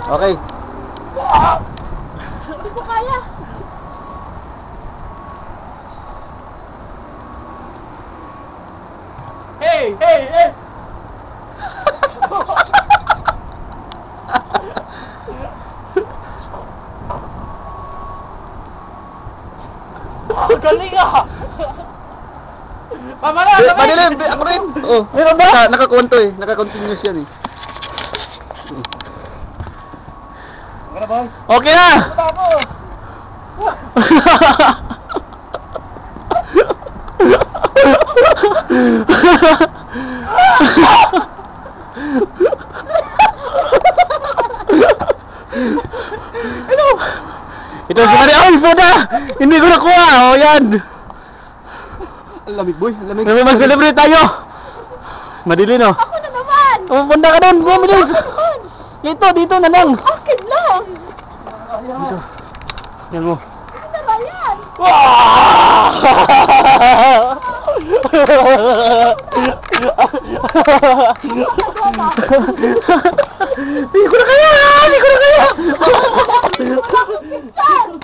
Okay. Hindi ko kaya. Hey! Hey! Hey! Galing ah! Pamala! Padilim! Ako rin! Oh, Meron ba? Nakakonto eh. Naka-continuous yan eh. Okay na, boy? Okay na! Ako! Ito si Maria. Ay, puta! Hindi ko nakuha. O, yan. Ang lamig, boy. Ang lamig. Mag-celebrate tayo. Madili, no? Ako na naman. Oh, punta ka doon. Bilis. Ako naman. Dito na lang. Akin lang. Dito. Yan mo. Ano ba yan? Hindi ko na kaya! Hindi ko na kaya! Wala akong picture.